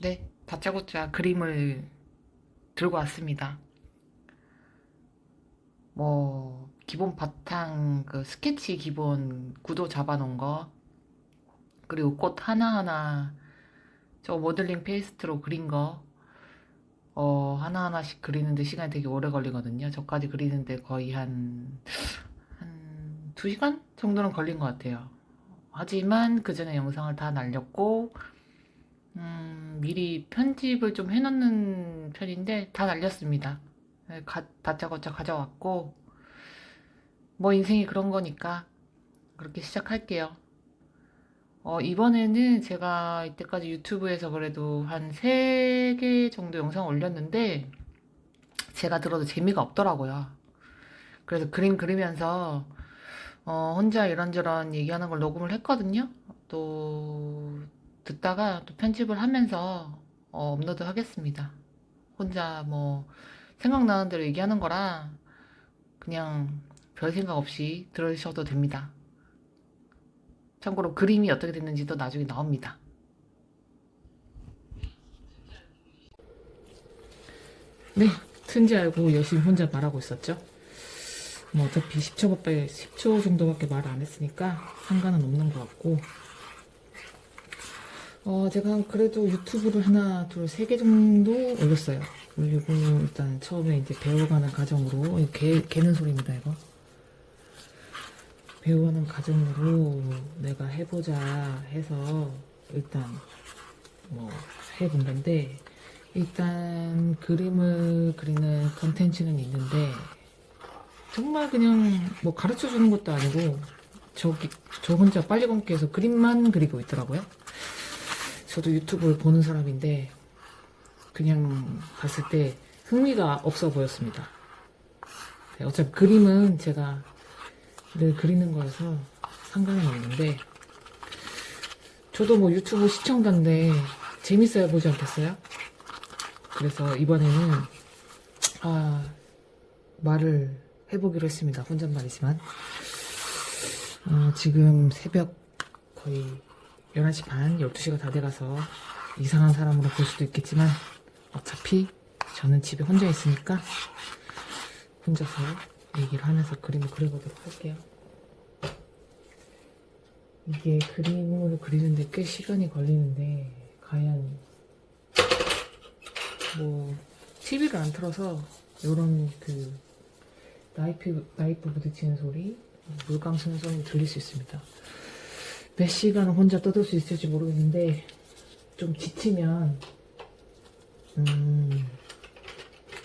네, 다짜고짜 그림을 들고 왔습니다. 뭐 기본 바탕 그 스케치 기본 구도 잡아놓은 거, 그리고 꽃 하나하나 저 모델링 페이스트로 그린 거, 하나하나씩 그리는데 시간이 되게 오래 걸리거든요. 저까지 그리는데 거의 한 2시간 정도는 걸린 것 같아요. 하지만 그 전에 영상을 다 날렸고, 미리 편집을 좀 해놓는 편인데 다 날렸습니다. 네, 다짜고짜 가져왔고, 뭐 인생이 그런 거니까 그렇게 시작할게요. 이번에는 제가 이때까지 유튜브에서 그래도 한 3개 정도 영상 올렸는데 제가 들어도 재미가 없더라고요. 그래서 그림 그리면서 혼자 이런저런 얘기하는 걸 녹음을 했거든요. 또 듣다가 또 편집을 하면서 업로드 하겠습니다. 혼자 뭐 생각나는 대로 얘기하는 거라 그냥 별 생각 없이 들으셔도 됩니다. 참고로 그림이 어떻게 됐는지도 나중에 나옵니다. 네, 튼지 알고 열심히 혼자 말하고 있었죠. 뭐 어차피 10초 정도밖에 말 안 했으니까 상관은 없는 것 같고, 제가 그래도 유튜브를 하나, 둘, 3개 정도 올렸어요. 올리고 일단 처음에 이제 배워가는 과정으로, 개는 소리입니다 이거. 배워가는 과정으로 내가 해보자 해서 일단 뭐 해본 건데, 일단 그림을 그리는 컨텐츠는 있는데 정말 그냥 뭐 가르쳐 주는 것도 아니고 저 혼자 빨리 걷기 해서 그림만 그리고 있더라고요. 저도 유튜브를 보는 사람인데 그냥 봤을 때 흥미가 없어 보였습니다. 네, 어차피 그림은 제가 늘 그리는 거여서 상관은 없는데, 저도 뭐 유튜브 시청자인데 재밌어야 보지 않겠어요? 그래서 이번에는 말을 해보기로 했습니다. 혼잣말이지만. 지금 새벽 거의 11시 반, 12시가 다 돼가서 이상한 사람으로 볼 수도 있겠지만 어차피 저는 집에 혼자 있으니까 혼자서 얘기를 하면서 그림을 그려보도록 할게요. 이게 그림을 그리는데 꽤 시간이 걸리는데 과연 뭐 TV를 안 틀어서 요런 그 나이프 부딪히는 소리, 물감 쓰는 소리 들릴 수 있습니다. 몇 시간을 혼자 떠들 수 있을지 모르겠는데 좀 지치면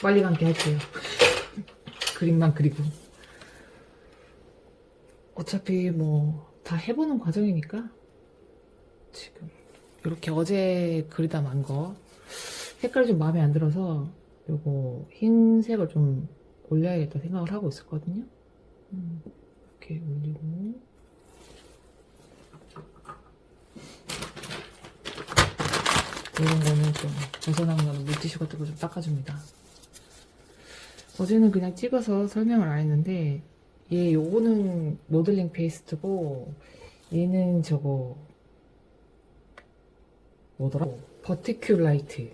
빨리 감기 할게요. 그림만 그리고 어차피 뭐 다 해보는 과정이니까. 지금 이렇게 어제 그리다 만 거 색깔이 좀 마음에 안 들어서 요거 흰색을 좀 올려야겠다 생각을 하고 있었거든요. 이렇게 올리고, 이런 거는 좀 벗어난 거는 물티슈 같은 거 좀 닦아줍니다. 어제는 그냥 찍어서 설명을 안 했는데, 요거는 모델링 페이스트고, 얘는 저거 뭐더라? 버티큘라이트.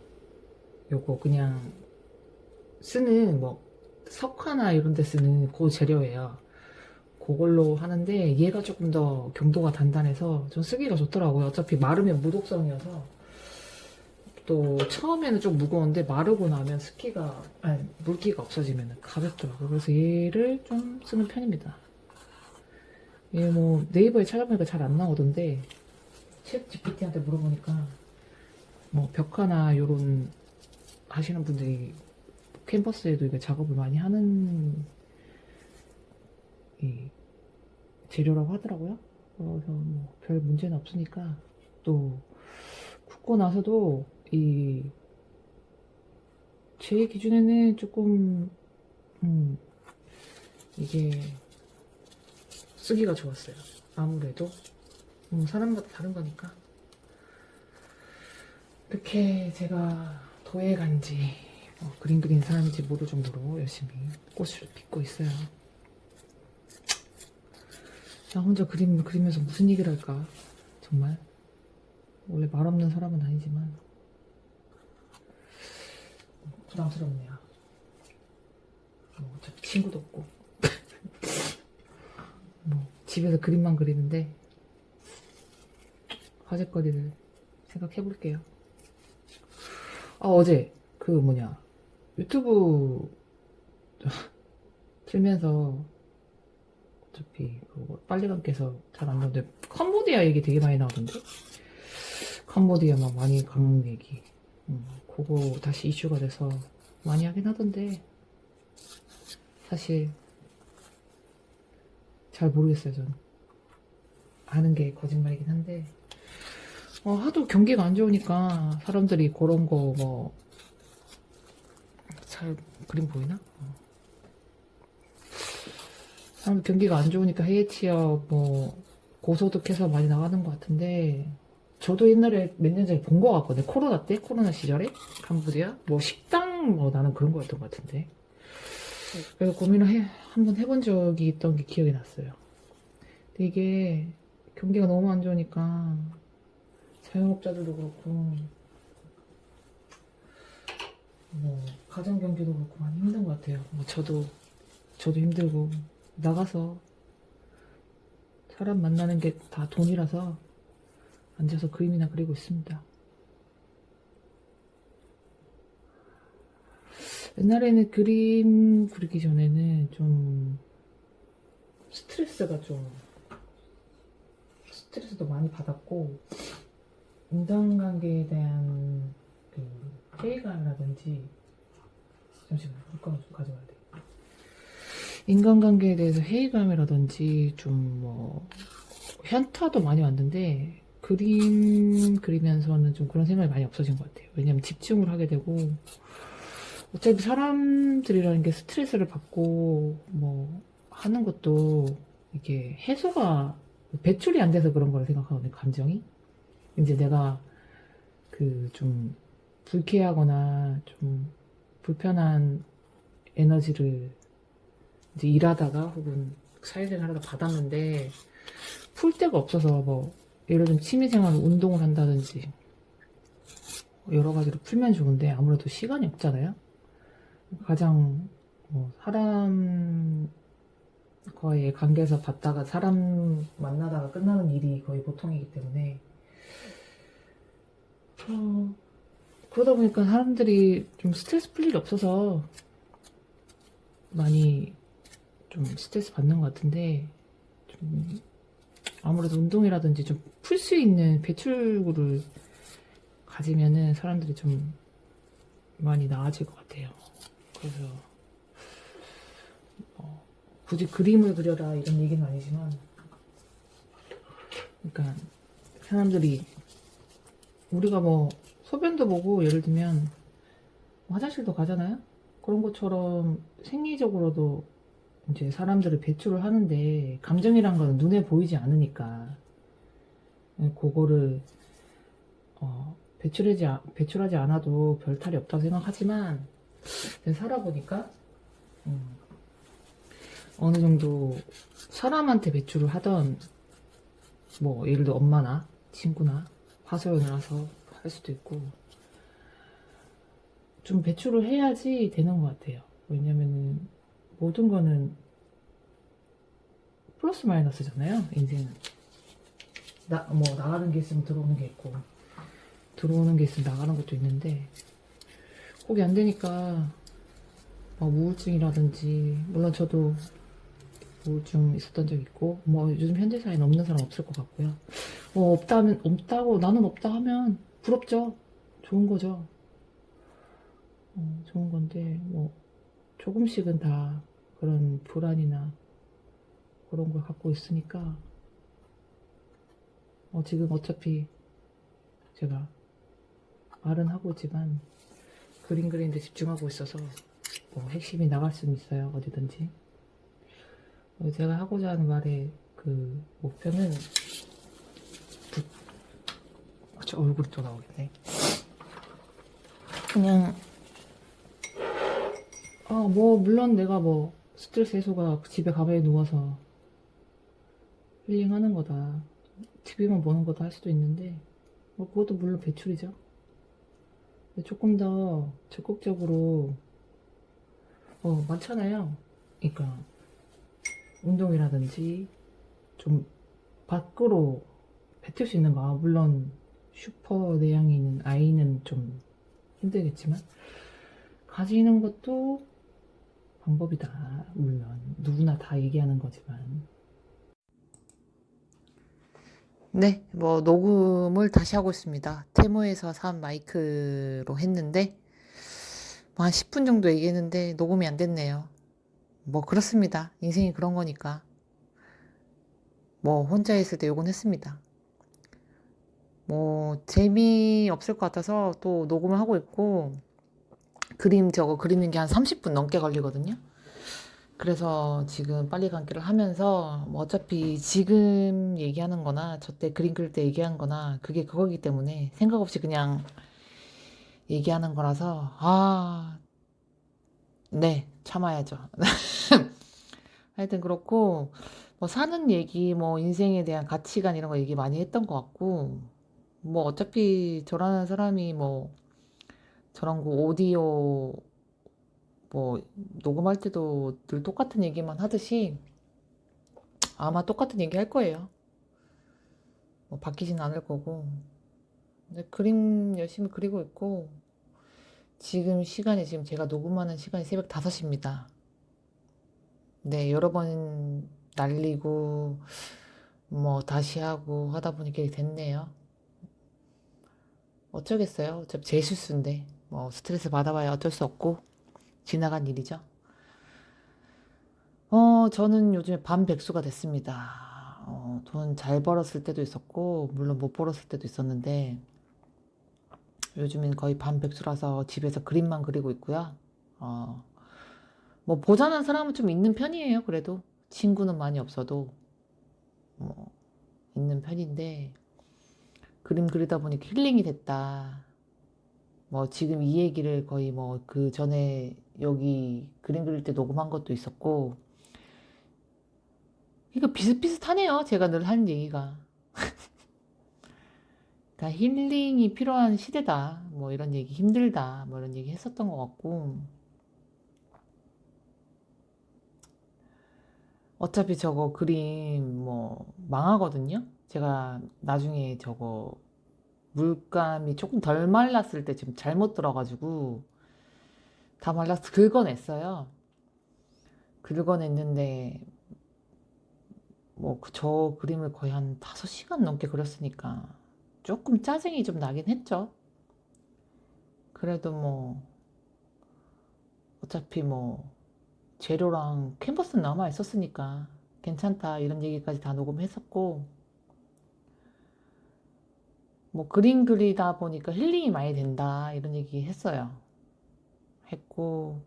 요거 그냥 쓰는 뭐 석화나 이런 데 쓰는 그 재료예요. 그걸로 하는데 얘가 조금 더 경도가 단단해서 좀 쓰기가 좋더라고요. 어차피 마르면 무독성이어서. 또 처음에는 좀 무거운데 마르고 나면 물기가 없어지면 가볍더라고요. 그래서 얘를 좀 쓰는 편입니다. 얘 뭐 네이버에 찾아보니까 잘 안 나오던데 챗 GPT한테 물어보니까 뭐 벽화나 요런 하시는 분들이 캔버스에도 이거 작업을 많이 하는 이 재료라고 하더라고요. 그래서 뭐 별 문제는 없으니까. 또 굽고 나서도 제 기준에는 조금 이게 쓰기가 좋았어요. 아무래도 사람마다 다른 거니까. 이렇게 제가 도예가인지 그림 그리는 사람인지 모를 정도로 열심히 꽃을 빚고 있어요. 나 혼자 그림 그리면서 무슨 얘기를 할까? 정말 원래 말 없는 사람은 아니지만 부담스럽네요. 뭐 어차피 친구도 없고 뭐 집에서 그림만 그리는데 화제거리를 생각해 볼게요. 아, 어제 그 뭐냐 유튜브 틀면서 어차피 그거 빨리 감기해서 잘 안 나오는데 캄보디아 얘기 되게 많이 나오던데. 캄보디아 막 많이 간 얘기. 그거 다시 이슈가 돼서 많이 하긴 하던데 사실 잘 모르겠어요. 전 아는 게 거짓말이긴 한데 하도 경기가 안 좋으니까 사람들이 그런 거 뭐 잘 그림 보이나? 사람 경기가 안 좋으니까 해외 취업 뭐 고소득해서 많이 나가는 것 같은데 저도 옛날에 몇 년 전에 본 것 같거든요. 코로나 때 코로나 시절에 캄보디아 뭐 식당 뭐 나는 그런 거였던 것 같은데 그래서 고민을 한번 해본 적이 있던 게 기억이 났어요. 근데 이게 경기가 너무 안 좋으니까 자영업자들도 그렇고 뭐 가정 경기도 그렇고 많이 힘든 것 같아요. 뭐 저도 힘들고 나가서 사람 만나는 게 다 돈이라서 앉아서 그림이나 그리고 있습니다. 옛날에는 그림 그리기 전에는 좀 스트레스도 많이 받았고 인간관계에 대한 그 회의감이라든지 잠시만 물감을 좀 가져와야 돼. 인간관계에 대해서 회의감이라든지 좀 뭐 현타도 많이 왔는데 그림 그리면서는 좀 그런 생각이 많이 없어진 것 같아요. 왜냐면 집중을 하게 되고 어차피 사람들이라는 게 스트레스를 받고 뭐 하는 것도 이게 해소가 배출이 안 돼서 그런 거라 생각하거든요. 감정이 이제 내가 그 좀 불쾌하거나 좀 불편한 에너지를 이제 일하다가 혹은 사회생활 하다 받았는데 풀 데가 없어서 뭐 예를 들면 취미생활 운동을 한다든지 여러 가지로 풀면 좋은데 아무래도 시간이 없잖아요. 가장 뭐 사람과의 관계에서 받다가 사람 만나다가 끝나는 일이 거의 보통이기 때문에 그러다 보니까 사람들이 좀 스트레스 풀 일이 없어서 많이 좀 스트레스 받는 것 같은데 좀 아무래도 운동이라든지 좀 풀 수 있는 배출구를 가지면은 사람들이 좀 많이 나아질 것 같아요. 그래서 굳이 그림을 그려라 이런 얘기는 아니지만 그러니까 사람들이 우리가 뭐 소변도 보고 예를 들면 화장실도 가잖아요. 그런 것처럼 생리적으로도 이제 사람들을 배출을 하는데 감정이란 거는 눈에 보이지 않으니까 그거를 배출하지 않아도 별 탈이 없다고 생각하지만 살아보니까 어느 정도 사람한테 배출을 하던 뭐 예를 들어 엄마나 친구나 하소연을 해서 할 수도 있고 좀 배출을 해야지 되는 것 같아요. 왜냐면은 모든 거는 플러스 마이너스잖아요. 인생은 뭐 나가는 게 있으면 들어오는 게 있고 들어오는 게 있으면 나가는 것도 있는데 그게 안 되니까 막 우울증이라든지 물론 저도 우울증 있었던 적 있고 뭐 요즘 현대 사회는 없는 사람 없을 것 같고요. 뭐 없다고 나는 없다 하면 부럽죠. 좋은 거죠. 좋은 건데 뭐 조금씩은 다 그런 불안이나 그런 걸 갖고 있으니까 지금 어차피 제가 말은 하고 있지만 그림 그리는데 집중하고 있어서 뭐 핵심이 나갈 수는 있어요. 어디든지. 제가 하고자 하는 말의 그 목표는 저 얼굴이 또 나오겠네. 그냥 뭐 물론 내가 뭐 스트레스 해소가 집에 가만히 누워서 힐링하는 거다 TV만 보는 거다 할 수도 있는데 뭐 그것도 물론 배출이죠. 조금 더 적극적으로 많잖아요. 그러니까 운동이라든지 좀 밖으로 뱉을 수 있는 거. 물론 슈퍼 내향이 있는 아이는 좀 힘들겠지만 가지는 것도 방법이다. 물론 누구나 다 얘기하는 거지만. 네, 뭐 녹음을 다시 하고 있습니다. 테무에서 산 마이크로 했는데 뭐 한 10분 정도 얘기했는데 녹음이 안 됐네요. 뭐 그렇습니다. 인생이 그런 거니까. 뭐 혼자 있을 때 욕은 했습니다. 뭐 재미없을 것 같아서 또 녹음을 하고 있고, 저거 그리는 게 한 30분 넘게 걸리거든요. 그래서 지금 빨리 감기를 하면서 뭐 어차피 지금 얘기하는 거나 저때 그림 그릴 때 얘기한 거나 그게 그거기 때문에 생각 없이 그냥 얘기하는 거라서 네, 참아야죠. 하여튼 그렇고, 뭐 사는 얘기, 뭐 인생에 대한 가치관 이런 거 얘기 많이 했던 것 같고, 뭐 어차피 저라는 사람이 뭐 저런 거 오디오 뭐 녹음할 때도 늘 똑같은 얘기만 하듯이 아마 똑같은 얘기 할 거예요. 뭐 바뀌진 않을 거고. 근데 그림 열심히 그리고 있고, 지금 제가 녹음하는 시간이 새벽 5시입니다. 네, 여러 번 날리고 뭐 다시 하고 하다 보니 이렇게 됐네요. 어쩌겠어요. 어차피 제 실수인데 뭐 스트레스 받아봐야 어쩔 수 없고 지나간 일이죠. 저는 요즘에 반백수가 됐습니다. 돈 잘 벌었을 때도 있었고 물론 못 벌었을 때도 있었는데 요즘엔 거의 반백수라서 집에서 그림만 그리고 있고요. 어, 뭐 보자는 사람은 좀 있는 편이에요. 그래도 친구는 많이 없어도 뭐 있는 편인데 그림 그리다 보니까 힐링이 됐다. 뭐 지금 이 얘기를 거의 뭐 그 전에 여기 그림 그릴 때 녹음한 것도 있었고, 이거 비슷비슷하네요. 제가 늘 하는 얘기가. 다 힐링이 필요한 시대다. 뭐 이런 얘기 힘들다. 뭐 이런 얘기 했었던 것 같고. 어차피 저거 그림 뭐 망하거든요. 제가 나중에 저거 물감이 조금 덜 말랐을 때 지금 잘못 들어가지고 다 말라서 긁어냈어요. 긁어냈는데 뭐 저 그림을 거의 한 5시간 넘게 그렸으니까 조금 짜증이 좀 나긴 했죠. 그래도 뭐 어차피 뭐 재료랑 캔버스는 남아 있었으니까 괜찮다 이런 얘기까지 다 녹음했었고, 뭐 그림 그리다 보니까 힐링이 많이 된다 이런 얘기 했어요. 했고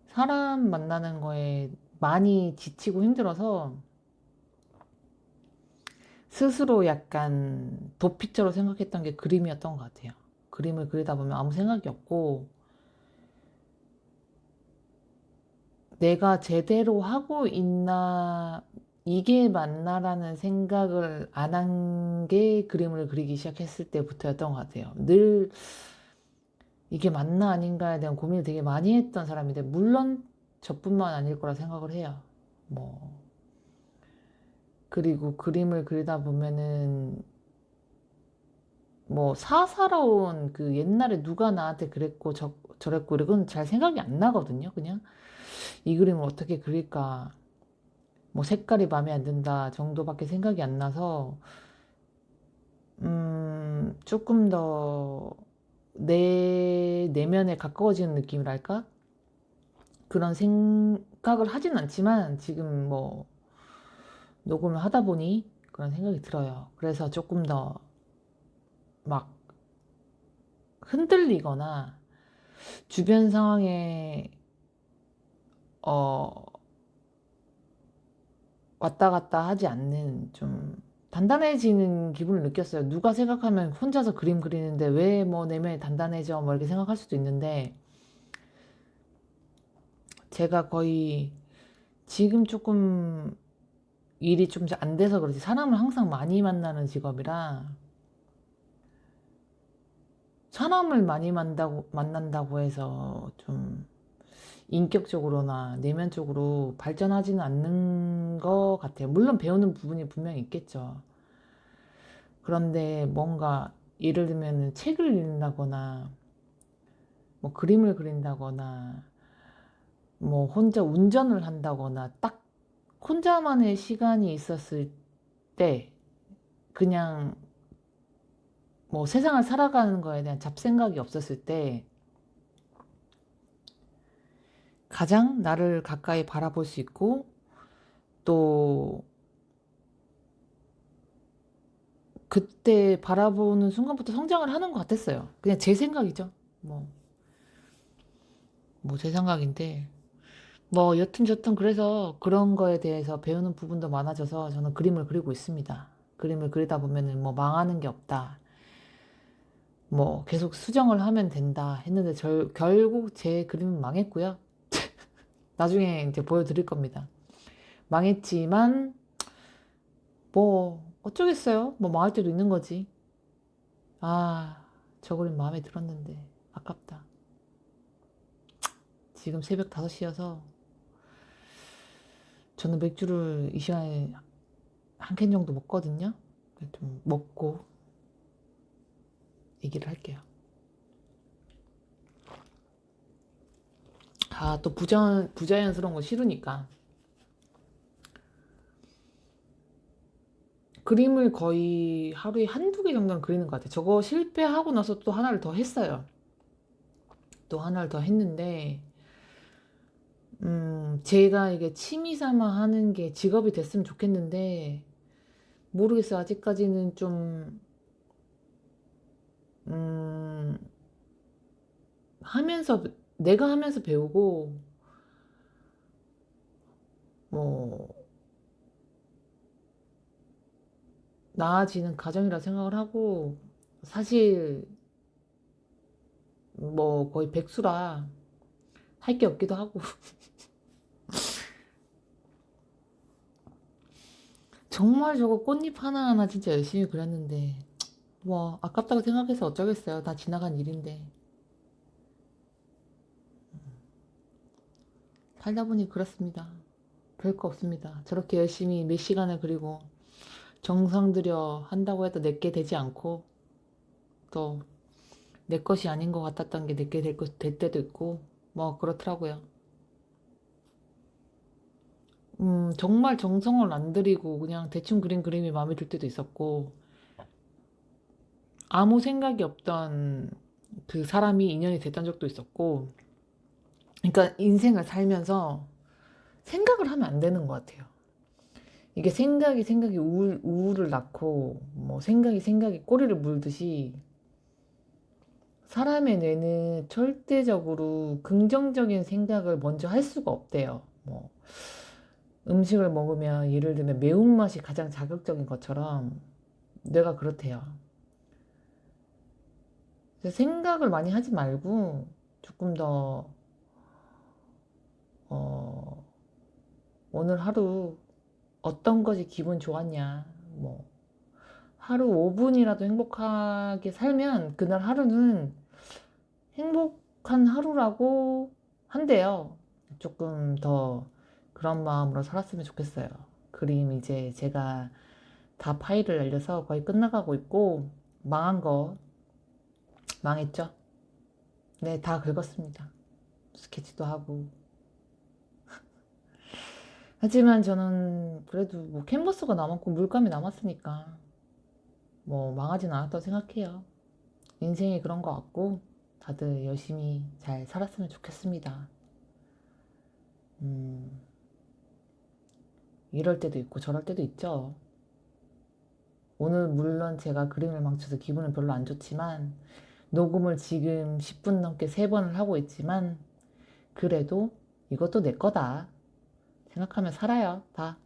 사람 만나는 거에 많이 지치고 힘들어서 스스로 약간 도피처로 생각했던 게 그림이었던 것 같아요. 그림을 그리다 보면 아무 생각이 없고 내가 제대로 하고 있나, 이게 맞나라는 생각을 안 한 게 그림을 그리기 시작했을 때부터였던 것 같아요. 늘 이게 맞나 아닌가에 대한 고민을 되게 많이 했던 사람인데, 물론 저뿐만 아닐 거라 생각을 해요. 뭐, 그리고 그림을 그리다 보면은, 뭐, 사사로운 그 옛날에 누가 나한테 그랬고, 저랬고, 이건 잘 생각이 안 나거든요. 그냥 이 그림을 어떻게 그릴까. 뭐 색깔이 마음에 안 든다 정도밖에 생각이 안 나서 조금 더 내 내면에 가까워지는 느낌이랄까? 그런 생각을 하진 않지만 지금 뭐 녹음을 하다 보니 그런 생각이 들어요. 그래서 조금 더 막 흔들리거나 주변 상황에 어 왔다 갔다 하지 않는 좀 단단해지는 기분을 느꼈어요. 누가 생각하면 혼자서 그림 그리는데 왜 뭐 내면이 단단해져? 뭐 이렇게 생각할 수도 있는데 제가 거의 지금 조금 일이 좀 안 돼서 그렇지 사람을 항상 많이 만나는 직업이라 사람을 많이 만난다고 해서 좀 인격적으로나 내면적으로 발전하지는 않는 것 같아요. 물론 배우는 부분이 분명히 있겠죠. 그런데 뭔가 예를 들면 책을 읽는다거나 뭐 그림을 그린다거나 뭐 혼자 운전을 한다거나 딱 혼자만의 시간이 있었을 때 그냥 뭐 세상을 살아가는 거에 대한 잡생각이 없었을 때 가장 나를 가까이 바라볼 수 있고 또 그때 바라보는 순간부터 성장을 하는 것 같았어요. 그냥 제 생각이죠. 뭐 제 생각인데 뭐 여튼 저튼 그래서 그런 거에 대해서 배우는 부분도 많아져서 저는 그림을 그리고 있습니다. 그림을 그리다 보면은 뭐 망하는 게 없다. 뭐 계속 수정을 하면 된다 했는데 결국 제 그림은 망했고요. 나중에 이제 보여드릴 겁니다. 망했지만 뭐 어쩌겠어요. 뭐 망할 때도 있는 거지. 아, 저 그림 마음에 들었는데 아깝다. 지금 새벽 5시여서 저는 맥주를 이 시간에 한 캔 정도 먹거든요. 좀 먹고 얘기를 할게요. 아, 또 부자연스러운 거 싫으니까. 그림을 거의 하루에 한두 개 정도는 그리는 것 같아요. 저거 실패하고 나서 또 하나를 더 했어요. 또 하나를 더 했는데, 제가 이게 취미 삼아 하는 게 직업이 됐으면 좋겠는데, 모르겠어요. 아직까지는 좀, 음, 하면서, 내가 하면서 배우고, 뭐, 나아지는 과정이라 생각을 하고, 사실, 뭐, 거의 백수라 할 게 없기도 하고, 정말 저거 꽃잎 하나하나 진짜 열심히 그렸는데, 뭐, 아깝다고 생각해서 어쩌겠어요. 다 지나간 일인데. 살다 보니 그렇습니다. 별거 없습니다. 저렇게 열심히 몇 시간을 그리고 정성 들여 한다고 해도 내게 되지 않고, 또 내 것이 아닌 것 같았던 게 내게 될 때도 있고, 뭐, 그렇더라고요. 정말 정성을 안 들이고 그냥 대충 그린 그림이 마음에 들 때도 있었고, 아무 생각이 없던 그 사람이 인연이 됐던 적도 있었고, 그러니까 인생을 살면서 생각을 하면 안 되는 것 같아요. 이게 생각이 우울을 낳고, 뭐 생각이 꼬리를 물듯이 사람의 뇌는 절대적으로 긍정적인 생각을 먼저 할 수가 없대요. 뭐 음식을 먹으면 예를 들면 매운맛이 가장 자극적인 것처럼 뇌가 그렇대요. 그래서 생각을 많이 하지 말고 조금 더 어, 오늘 하루 어떤 것이 기분 좋았냐, 뭐 하루 5분이라도 행복하게 살면 그날 하루는 행복한 하루라고 한대요. 조금 더 그런 마음으로 살았으면 좋겠어요. 그림 이제 제가 다 파일을 날려서 거의 끝나가고 있고, 망한 거 망했죠? 네, 다 긁었습니다. 스케치도 하고. 하지만 저는 그래도 뭐 캔버스가 남았고 물감이 남았으니까 뭐 망하진 않았다고 생각해요. 인생이 그런 것 같고 다들 열심히 잘 살았으면 좋겠습니다. 음, 이럴 때도 있고 저럴 때도 있죠. 오늘 물론 제가 그림을 망쳐서 기분은 별로 안 좋지만 녹음을 지금 10분 넘게 3번을 하고 있지만 그래도 이것도 내 거다 생각하며 살아요. 다.